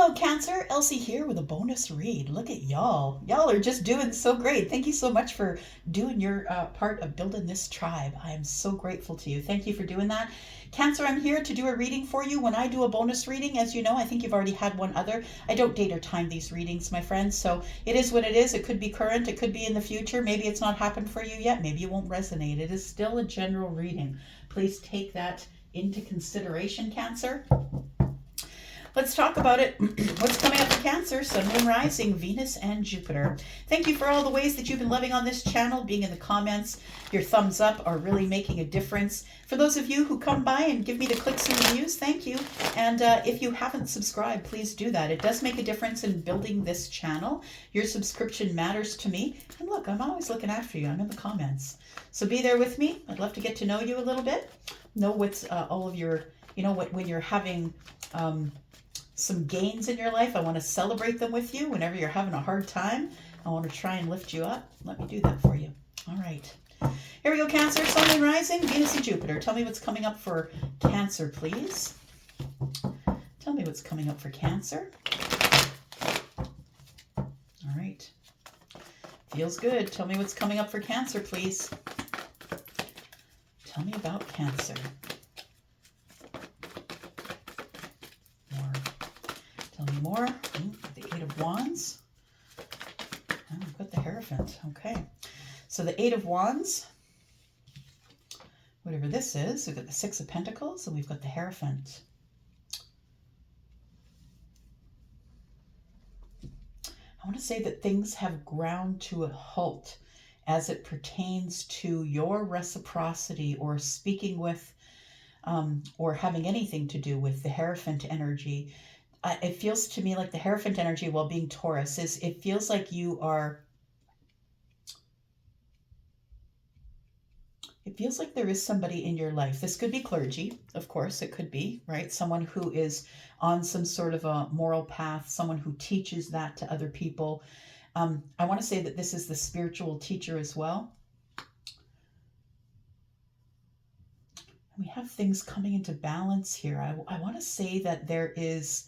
Hello, Cancer. Elsie here with a bonus read. Look at y'all. Y'all are just doing so great. Thank you so much for doing your part of building this tribe. I am so grateful to you. Thank you for doing that. Cancer, I'm here to do a reading for you. When I do a bonus reading, as you know, I think you've already had one other. I don't date or time these readings, my friends, so it is what it is. It could be current, it could be in the future. Maybe it's not happened for you yet. Maybe it won't resonate. It is still a general reading. Please take that into consideration, Cancer. Let's talk about it. What's coming up for Cancer, Sun, Moon, Rising, Venus, and Jupiter. Thank you for all the ways that you've been loving on this channel, being in the comments. Your thumbs up are really making a difference. For those of you who come by and give me the clicks and reviews, thank you. And if you haven't subscribed, please do that. It does make a difference in building this channel. Your subscription matters to me. And look, I'm always looking after you. I'm in the comments. So be there with me. I'd love to get to know you a little bit. Know what's all of your, when you're having some gains in your life, I want to celebrate them with you. Whenever you're having a hard time, I want to try and lift you up. Let me do that for you. All right. Here we go, Cancer, Sun, Moon, Rising, Venus, and Jupiter. Tell me what's coming up for Cancer, please. Tell me what's coming up for Cancer. All right. Feels good. Tell me what's coming up for Cancer, please. Tell me about Cancer. Tell me more. The Eight of Wands. And we've got the Hierophant. Okay. So the Eight of Wands, whatever this is, we've got the Six of Pentacles and we've got the Hierophant. I want to say that things have ground to a halt as it pertains to your reciprocity or speaking with or having anything to do with the Hierophant energy. It feels to me like the Hierophant energy, while being Taurus, it feels like you are, it feels like there is somebody in your life. This could be clergy, of course, it could be, right? Someone who is on some sort of a moral path, someone who teaches that to other people. I want to say that this is the spiritual teacher as well. We have things coming into balance here. I want to say that there is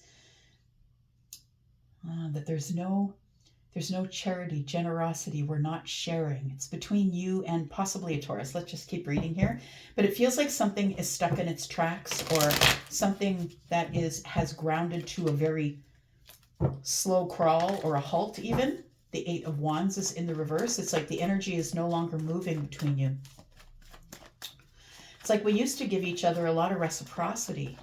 that there's no charity, generosity. We're not sharing. It's between you and possibly a Taurus. Let's just keep reading here. But it feels like something is stuck in its tracks, or something that has grounded to a very slow crawl or a halt even. The Eight of Wands is in the reverse. It's like the energy is no longer moving between you. It's like we used to give each other a lot of reciprocity,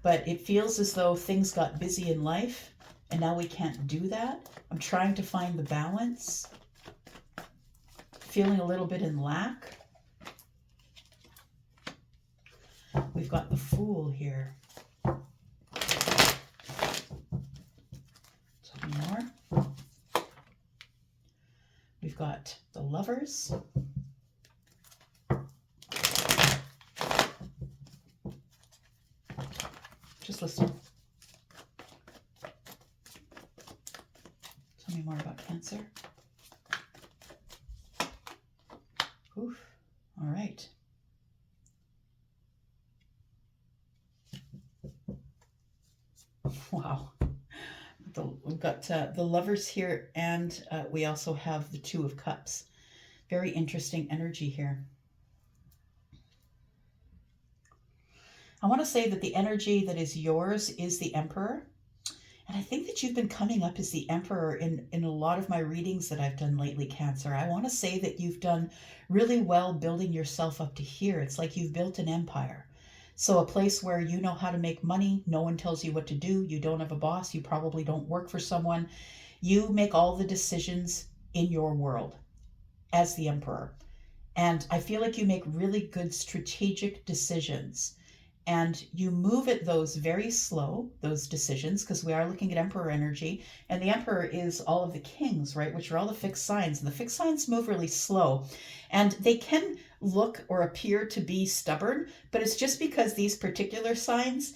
but it feels as though things got busy in life. And now we can't do that. I'm trying to find the balance. Feeling a little bit in lack. We've got the Fool here. Tell me more. We've got the Lovers. Just listen. Tell me more about Cancer. Oof. All right. Wow. We've got the Lovers here, and we also have the Two of Cups. Very interesting energy here. I want to say that the energy that is yours is the Emperor. And I think that you've been coming up as the Emperor in a lot of my readings that I've done lately, Cancer. I want to say that you've done really well building yourself up to here. It's like you've built an empire. So a place where you know how to make money. No one tells you what to do. You don't have a boss. You probably don't work for someone. You make all the decisions in your world as the Emperor. And I feel like you make really good strategic decisions. And you move at those very slow, those decisions, because we are looking at Emperor energy. And the Emperor is all of the kings, right, which are all the fixed signs. And the fixed signs move really slow. And they can look or appear to be stubborn, but it's just because these particular signs,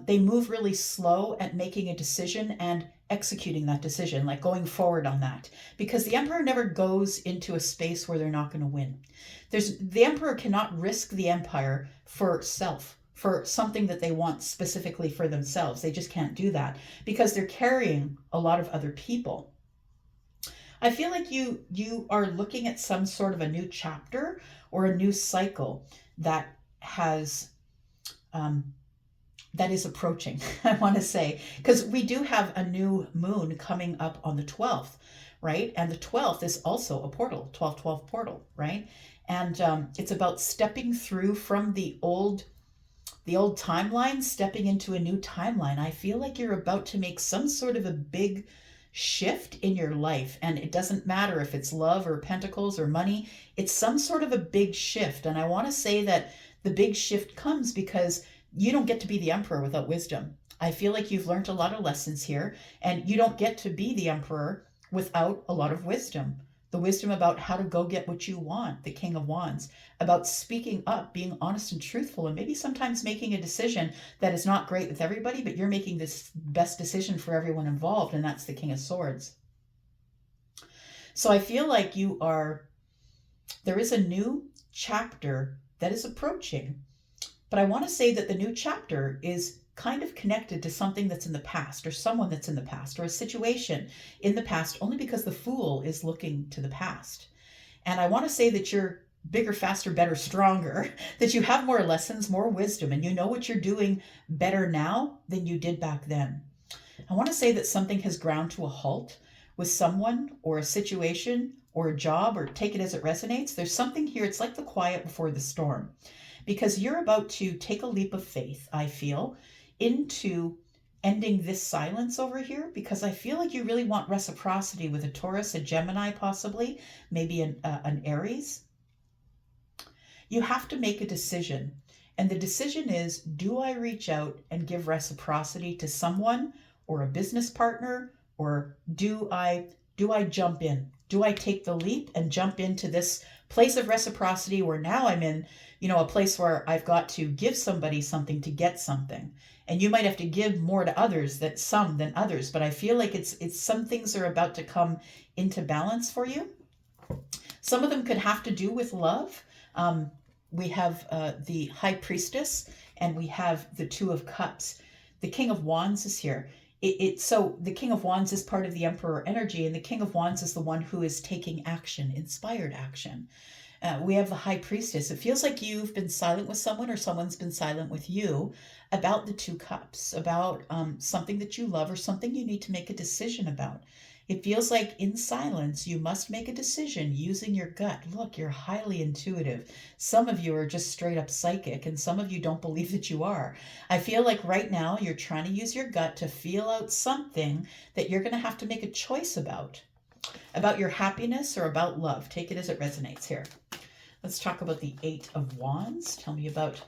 they move really slow at making a decision and executing that decision, like going forward on that. Because the Emperor never goes into a space where they're not going to win. The Emperor cannot risk the empire for self. for something that they want specifically for themselves. They just can't do that because they're carrying a lot of other people. I feel like you are looking at some sort of a new chapter or a new cycle that has um, that is approaching. I want to say, because we do have a new moon coming up on the 12th, right? And the 12th is also a portal, 12/12 portal, right? And it's about stepping through from the old timeline, stepping into a new timeline. I feel like you're about to make some sort of a big shift in your life. And it doesn't matter if it's love or pentacles or money, it's some sort of a big shift. And I want to say that the big shift comes because you don't get to be the emperor without wisdom. I feel like you've learned a lot of lessons here, and you don't get to be the emperor without a lot of wisdom. The wisdom about how to go get what you want, the King of Wands, about speaking up, being honest and truthful, and maybe sometimes making a decision that is not great with everybody, but you're making this best decision for everyone involved, and that's the King of Swords. So I feel like there is a new chapter that is approaching, but I want to say that the new chapter is kind of connected to something that's in the past, or someone that's in the past, or a situation in the past, only because the Fool is looking to the past. And I want to say that you're bigger, faster, better, stronger, that you have more lessons, more wisdom, and you know what you're doing better now than you did back then. I want to say that something has ground to a halt with someone or a situation or a job, or take it as it resonates. There's something here. It's like the quiet before the storm, because you're about to take a leap of faith, I feel, into ending this silence over here, because I feel like you really want reciprocity with a Taurus, a Gemini, possibly, maybe an Aries. You have to make a decision. And the decision is, do I reach out and give reciprocity to someone or a business partner, or do I jump in? Do I take the leap and jump into this place of reciprocity where now I'm in, a place where I've got to give somebody something to get something. And you might have to give more to others than others, but I feel like it's some things are about to come into balance for you. Some of them could have to do with love. We have the High Priestess, and we have the Two of Cups. The King of Wands is here. So the King of Wands is part of the Emperor energy, and the King of Wands is the one who is taking action, inspired action. We have the High Priestess. It feels like you've been silent with someone, or someone's been silent with you about the Two Cups, about something that you love, or something you need to make a decision about. It feels like in silence, you must make a decision using your gut. Look, you're highly intuitive. Some of you are just straight up psychic, and some of you don't believe that you are. I feel like right now you're trying to use your gut to feel out something that you're going to have to make a choice about your happiness or about love. Take it as it resonates here. Let's talk about the Eight of Wands. Tell me about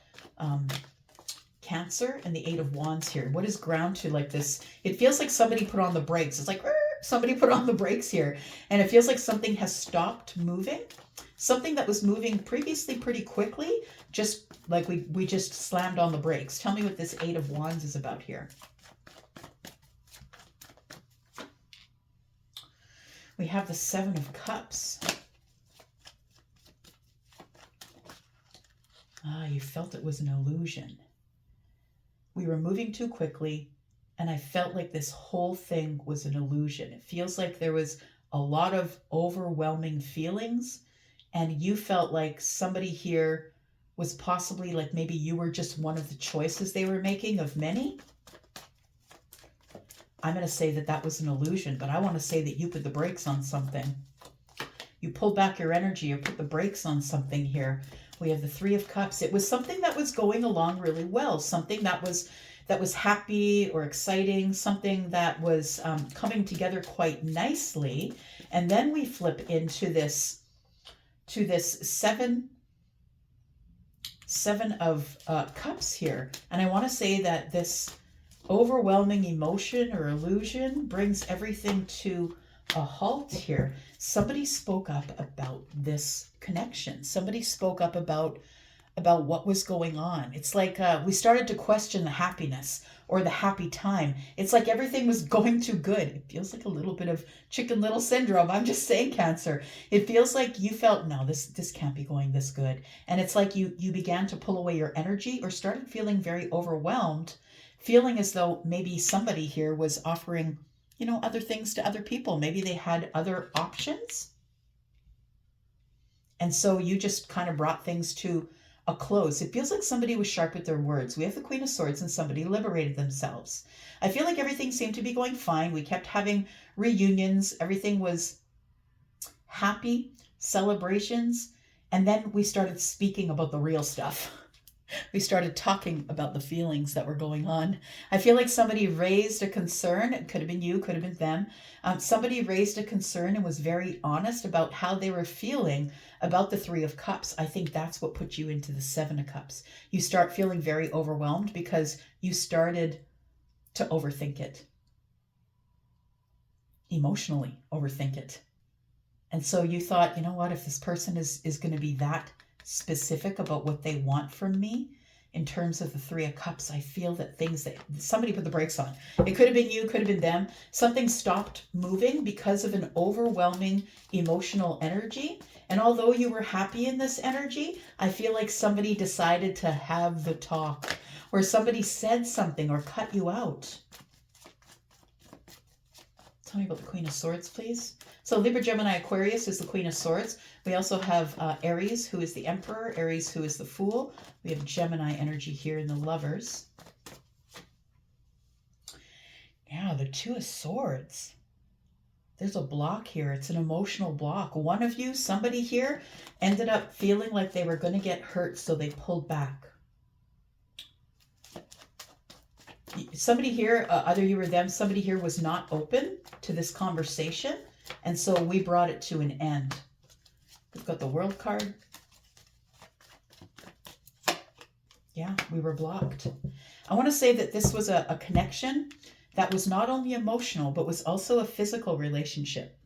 Cancer and the Eight of Wands here. What is ground to like this? It feels like somebody put on the brakes. It's like somebody put on the brakes here. And it feels like something has stopped moving. Something that was moving previously pretty quickly, just like we just slammed on the brakes. Tell me what this Eight of Wands is about here. We have the Seven of Cups. You felt it was an illusion. We were moving too quickly, and I felt like this whole thing was an illusion. It feels like there was a lot of overwhelming feelings, and you felt like somebody here was possibly like maybe you were just one of the choices they were making of many. I'm going to say that that was an illusion, but I want to say that you put the brakes on something. You pulled back your energy or put the brakes on something here. We have the Three of Cups. It was something that was going along really well, something that was happy or exciting, something that was coming together quite nicely. And then we flip into this seven of Cups here. And I want to say that this overwhelming emotion or illusion brings everything to a halt here. Somebody spoke up about this connection. Somebody spoke up about about what was going on. It's like we started to question the happiness or the happy time. It's like everything was going too good. It feels like a little bit of Chicken Little syndrome. I'm just saying, Cancer. It feels like you felt, no, this can't be going this good. And it's like you began to pull away your energy or started feeling very overwhelmed, feeling as though maybe somebody here was offering, other things to other people. Maybe they had other options. And so you just kind of brought things to a close. It feels like somebody was sharp with their words. We have the Queen of Swords and somebody liberated themselves. I feel like everything seemed to be going fine. We kept having reunions. Everything was happy, celebrations. And then we started speaking about the real stuff. We started talking about the feelings that were going on. I feel like somebody raised a concern. It could have been you, could have been them. Somebody raised a concern and was very honest about how they were feeling about the Three of Cups. I think that's what put you into the Seven of Cups. You start feeling very overwhelmed because you started to overthink it. Emotionally overthink it. And so you thought, you know what, if this person is going to be that specific about what they want from me in terms of the Three of Cups, I feel that things that somebody put the brakes on. It could have been you, could have been them. Something stopped moving because of an overwhelming emotional energy. And although you were happy in this energy, I feel like somebody decided to have the talk, or somebody said something or cut you out. Tell me about the Queen of Swords, please. So Libra, Gemini, Aquarius is the Queen of Swords. We also have Aries, who is the Emperor, Aries, who is the Fool. We have Gemini energy here in the Lovers. Yeah, the Two of Swords. There's a block here. It's an emotional block. One of you, somebody here, ended up feeling like they were going to get hurt, so they pulled back. Somebody here, either you or them, somebody here was not open to this conversation, and so we brought it to an end. We've got the World card. Yeah, we were blocked. I want to say that this was a connection that was not only emotional, but was also a physical relationship.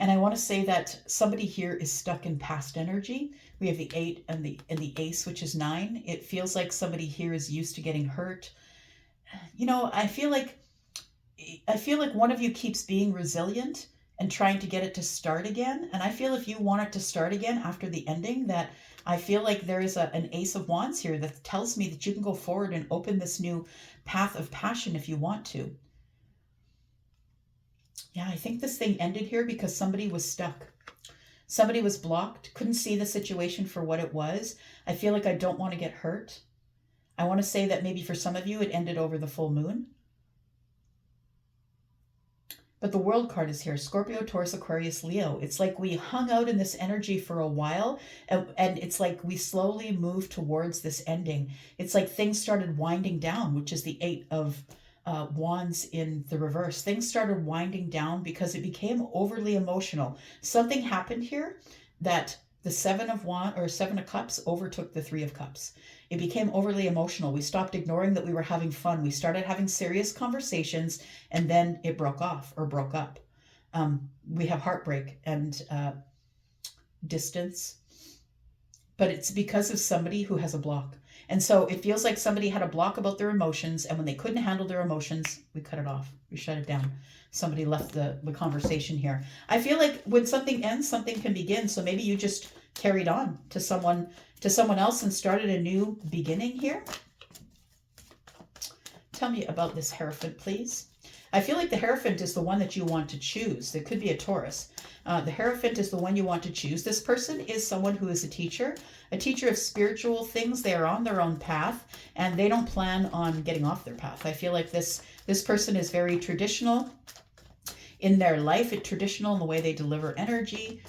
And I want to say that somebody here is stuck in past energy. We have the 8 and the Ace, which is 9. It feels like somebody here is used to getting hurt. I feel like one of you keeps being resilient and trying to get it to start again. And I feel if you want it to start again after the ending, that I feel like there is an Ace of Wands here that tells me that you can go forward and open this new path of passion if you want to. Yeah, I think this thing ended here because somebody was stuck. Somebody was blocked, couldn't see the situation for what it was. I feel like I don't want to get hurt. I want to say that maybe for some of you, it ended over the full moon. But the World card is here. Scorpio, Taurus, Aquarius, Leo. It's like we hung out in this energy for a while, and it's like we slowly moved towards this ending. It's like things started winding down, which is the 8 of Wands in the reverse. Things started winding down because it became overly emotional. Something happened here that the 7 of Cups overtook the 3 of Cups. It became overly emotional. We stopped ignoring that we were having fun. We started having serious conversations, and then it broke off or broke up. We have heartbreak and distance, but it's because of somebody who has a block. And so it feels like somebody had a block about their emotions, and when they couldn't handle their emotions, we cut it off. We shut it down. Somebody left the conversation here. I feel like when something ends, something can begin. So maybe you just carried on to someone else and started a new beginning here. Tell me about this Hierophant, please. I feel like the Hierophant is the one that you want to choose. It could be a Taurus. The Hierophant is the one you want to choose. This person is someone who is a teacher of spiritual things. They are on their own path, and they don't plan on getting off their path. I feel like this person is very traditional in their life, traditional in the way they deliver energy,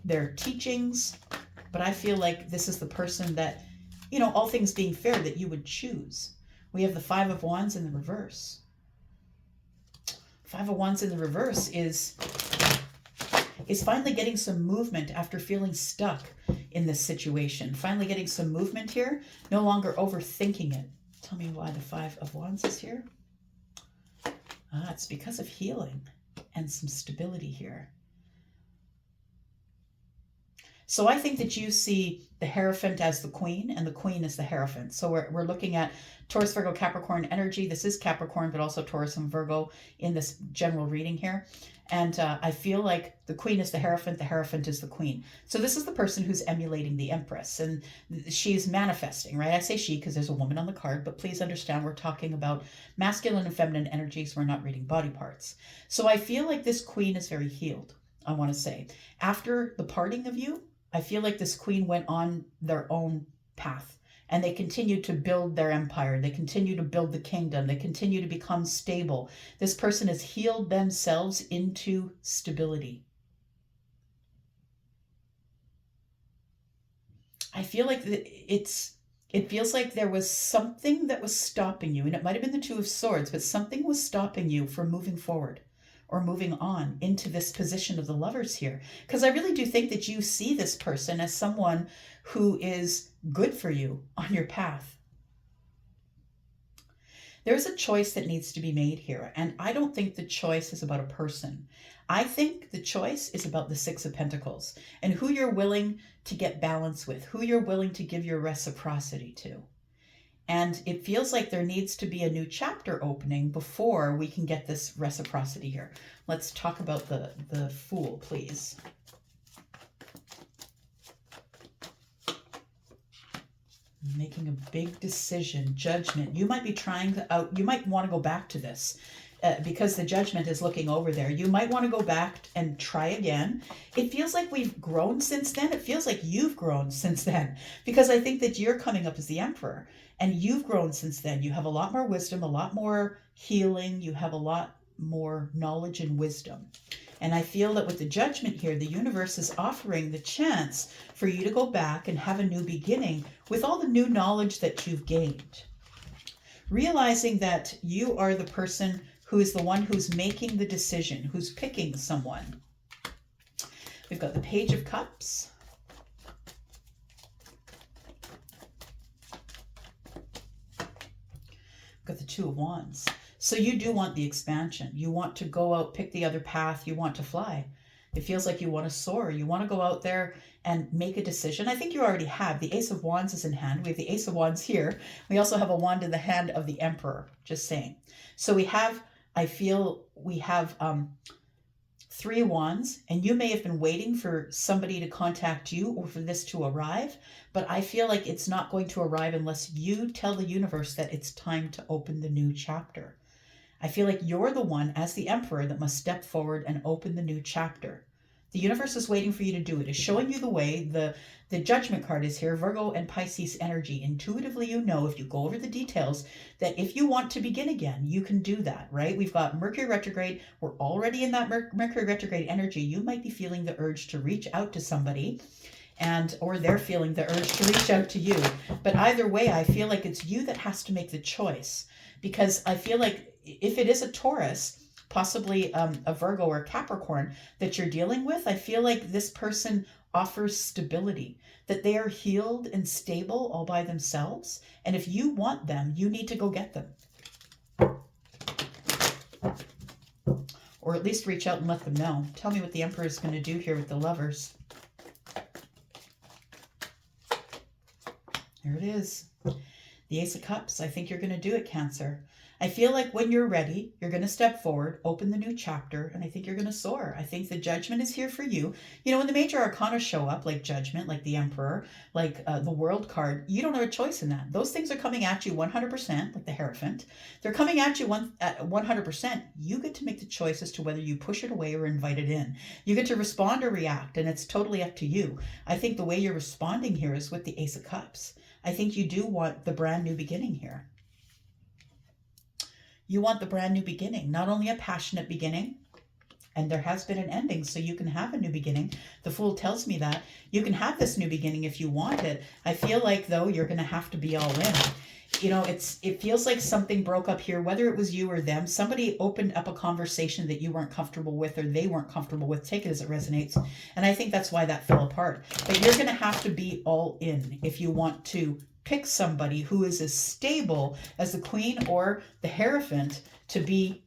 their teachings. But I feel like this is the person that, all things being fair, that you would choose. We have the 5 of Wands in the reverse. 5 of Wands in the reverse is finally getting some movement after feeling stuck in this situation. Finally getting some movement here, no longer overthinking it. Tell me why the 5 of Wands is here. It's because of healing and some stability here. So I think that you see the Hierophant as the Queen and the Queen as the Hierophant. So we're looking at Taurus, Virgo, Capricorn energy. This is Capricorn, but also Taurus and Virgo in this general reading here. And I feel like the Queen is the Hierophant is the Queen. So this is the person who's emulating the Empress, and she's manifesting, right? I say she because there's a woman on the card, but please understand we're talking about masculine and feminine energies. We're not reading body parts. So I feel like this Queen is very healed, I want to say. After the parting of you, I feel like this Queen went on their own path. And they continue to build their empire. They continue to build the kingdom. They continue to become stable. This person has healed themselves into stability. I feel like it feels like there was something that was stopping you, and it might have been the Two of Swords, but something was stopping you from moving forward or moving on into this position of the Lovers here. Because I really do think that you see this person as someone who is good for you on your path. There's a choice that needs to be made here, and I don't think the choice is about a person. I think the choice is about the Six of Pentacles and who you're willing to get balance with, who you're willing to give your reciprocity to. And it feels like there needs to be a new chapter opening before we can get this reciprocity here. Let's talk about the Fool, please. Making a big decision, judgment. You might be trying to you might want to go back to this. Because the Judgment is looking over there. You might want to go back and try again. It feels like we've grown since then. It feels like you've grown since then. Because I think that you're coming up as the Emperor. And you've grown since then. You have a lot more wisdom, a lot more healing. You have a lot more knowledge and wisdom. And I feel that with the Judgment here, the universe is offering the chance for you to go back and have a new beginning with all the new knowledge that you've gained. Realizing that you are the person who is the one who's making the decision, who's picking someone. We've got the Page of Cups. We've got the Two of Wands. So you do want the expansion. You want to go out, pick the other path. You want to fly. It feels like you want to soar. You want to go out there and make a decision. I think you already have. The Ace of Wands is in hand. We have the Ace of Wands here. We also have a wand in the hand of the Emperor, just saying. So we have, I feel we have 3 wands, and you may have been waiting for somebody to contact you or for this to arrive, but I feel like it's not going to arrive unless you tell the universe that it's time to open the new chapter. I feel like you're the one, as the Emperor, that must step forward and open the new chapter. The universe is waiting for you to do it. It's showing you the way. The Judgment card is here, Virgo and Pisces energy. Intuitively, you know, if you go over the details, that if you want to begin again, you can do that, right? We've got Mercury retrograde. We're already in that Mercury retrograde energy. You might be feeling the urge to reach out to somebody, or they're feeling the urge to reach out to you. But either way, I feel like it's you that has to make the choice, because I feel like if it is a Taurus, possibly a Virgo or a Capricorn that you're dealing with, I feel like this person offers stability, that they are healed and stable all by themselves. And if you want them, you need to go get them. Or at least reach out and let them know. Tell me what the Emperor is going to do here with the Lovers. There it is. The Ace of Cups. I think you're going to do it, Cancer. I feel like when you're ready, you're going to step forward, open the new chapter, and I think you're going to soar. I think the Judgment is here for you. You know, when the major arcana show up, like Judgment, like the Emperor, like the World card, you don't have a choice in that. Those things are coming at you 100%, like the Hierophant. They're coming at you 100%. You get to make the choice as to whether you push it away or invite it in. You get to respond or react, and it's totally up to you. I think the way you're responding here is with the Ace of Cups. I think you do want the brand new beginning here. You want the brand new beginning, not only a passionate beginning, and there has been an ending, so you can have a new beginning. The Fool tells me that. You can have this new beginning if you want it. I feel like, though, you're going to have to be all in. You know, it feels like something broke up here, whether it was you or them. Somebody opened up a conversation that you weren't comfortable with or they weren't comfortable with. Take it as it resonates. And I think that's why that fell apart. But you're going to have to be all in if you want to pick somebody who is as stable as the Queen or the Hierophant to be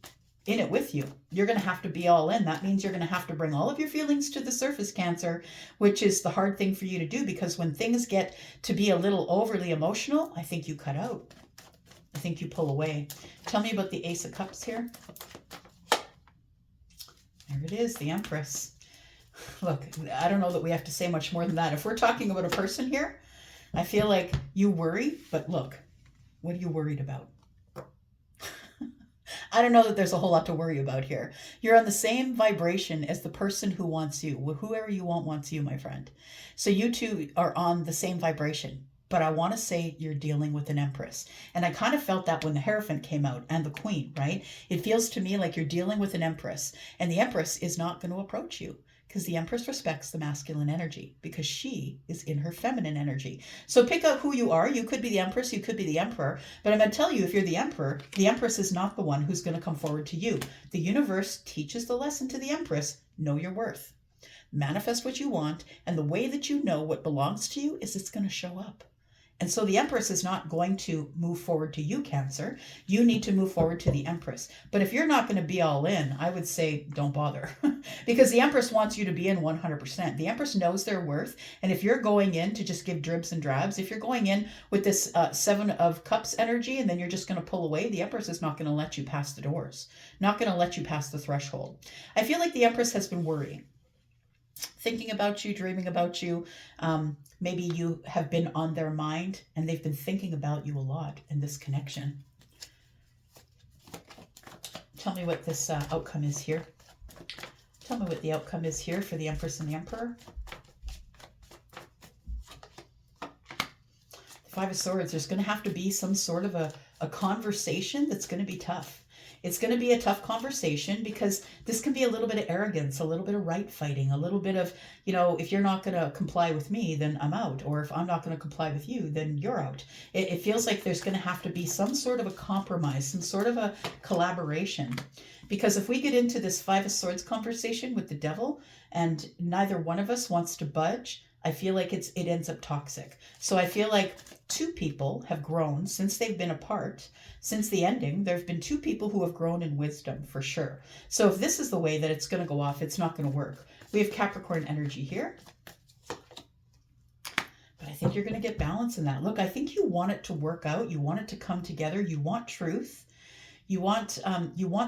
in it with you. You're going to have to be all in. That means you're going to have to bring all of your feelings to the surface, Cancer, which is the hard thing for you to do, because when things get to be a little overly emotional, I think you cut out. I think you pull away. Tell me about the Ace of Cups here. There it is, the Empress. Look, I don't know that we have to say much more than that. If we're talking about a person here, I feel like you worry, but look, what are you worried about? I don't know that there's a whole lot to worry about here. You're on the same vibration as the person who wants you. Whoever you want wants you, my friend. So you two are on the same vibration. But I want to say you're dealing with an Empress. And I kind of felt that when the Hierophant came out and the Queen, right? It feels to me like you're dealing with an Empress. And the Empress is not going to approach you, because the Empress respects the masculine energy, because she is in her feminine energy. So pick out who you are. You could be the Empress, you could be the Emperor, but I'm going to tell you, if you're the Emperor, the Empress is not the one who's going to come forward to you. The universe teaches the lesson to the Empress: know your worth. Manifest what you want, and the way that you know what belongs to you is it's going to show up. And so the Empress is not going to move forward to you, Cancer. You need to move forward to the Empress. But if you're not going to be all in, I would say don't bother. Because the Empress wants you to be in 100%. The Empress knows their worth. And if you're going in to just give dribs and drabs, if you're going in with this Seven of Cups energy and then you're just going to pull away, the Empress is not going to let you pass the doors. Not going to let you pass the threshold. I feel like the Empress has been worrying, thinking about you, dreaming about you. Maybe you have been on their mind and they've been thinking about you a lot in this connection. Tell me what this outcome is here. Tell me what the outcome is here for the Empress and the Emperor. The Five of Swords, there's going to have to be some sort of a conversation that's going to be tough. It's going to be a tough conversation, because this can be a little bit of arrogance, a little bit of right fighting, a little bit of, you know, if you're not going to comply with me, then I'm out. Or if I'm not going to comply with you, then you're out. It feels like there's going to have to be some sort of a compromise, some sort of a collaboration. Because if we get into this Five of Swords conversation with the Devil and neither one of us wants to budge, I feel like it ends up toxic. So I feel like two people have grown since they've been apart. Since the ending, there have been two people who have grown in wisdom, for sure. So if this is the way that it's going to go off, it's not going to work. We have Capricorn energy here. But I think you're going to get balance in that. Look, I think you want it to work out. You want it to come together. You want truth. You want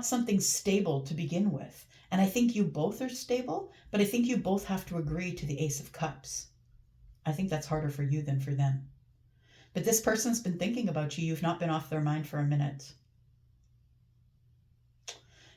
something stable to begin with. And I think you both are stable, but I think you both have to agree to the Ace of Cups. I think that's harder for you than for them. But this person's been thinking about you. You've not been off their mind for a minute.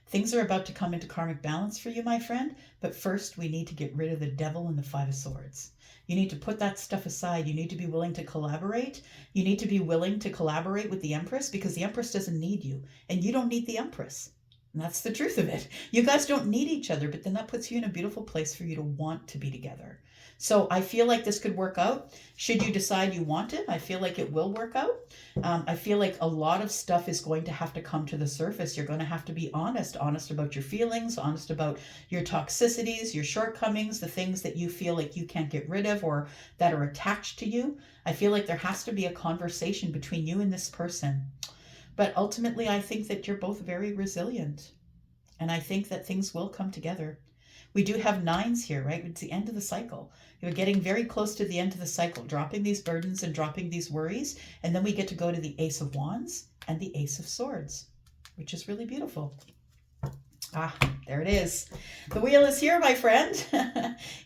Things are about to come into karmic balance for you, my friend. But first, we need to get rid of the Devil and the Five of Swords. You need to put that stuff aside. You need to be willing to collaborate. You need to be willing to collaborate with the Empress, because the Empress doesn't need you. And you don't need the Empress. And that's the truth of it. You guys don't need each other, but then that puts you in a beautiful place for you to want to be together. So I feel like this could work out. Should you decide you want it, I feel like it will work out. I feel like a lot of stuff is going to have to come to the surface. You're going to have to be honest about your feelings, honest about your toxicities, your shortcomings, the things that you feel like you can't get rid of or that are attached to you. I feel like there has to be a conversation between you and this person. But ultimately, I think that you're both very resilient. And I think that things will come together. We do have nines here, right? It's the end of the cycle. You're getting very close to the end of the cycle, dropping these burdens and dropping these worries. And then we get to go to the Ace of Wands and the Ace of Swords, which is really beautiful. Ah, there it is. The wheel is here, my friend.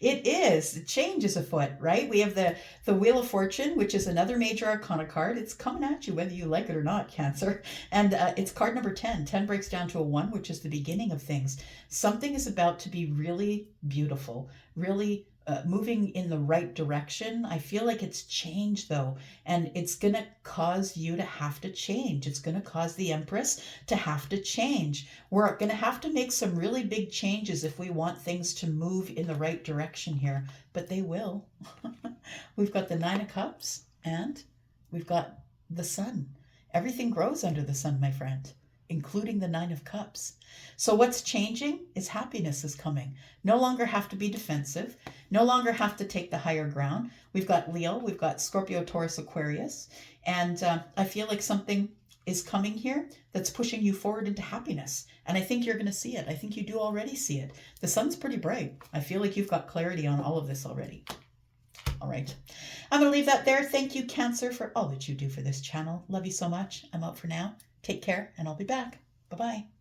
It is. Change is afoot, right? We have the Wheel of Fortune, which is another major arcana card. It's coming at you whether you like it or not, Cancer. And it's card number 10. 10 breaks down to a 1, which is the beginning of things. Something is about to be really beautiful, really moving in the right direction. I feel like it's change, though, and it's going to cause you to have to change. It's going to cause the Empress to have to change. We're going to have to make some really big changes if we want things to move in the right direction here, but they will. We've got the Nine of Cups and we've got the Sun. Everything grows under the sun, my friend, including the Nine of Cups. So what's changing is happiness is coming. No longer have to be defensive. No longer have to take the higher ground. We've got Leo, we've got Scorpio, Taurus, Aquarius. And I feel like something is coming here that's pushing you forward into happiness. And I think you're going to see it. I think you do already see it. The sun's pretty bright. I feel like you've got clarity on all of this already. All right. I'm going to leave that there. Thank you, Cancer, for all that you do for this channel. Love you so much. I'm out for now. Take care, and I'll be back. Bye-bye.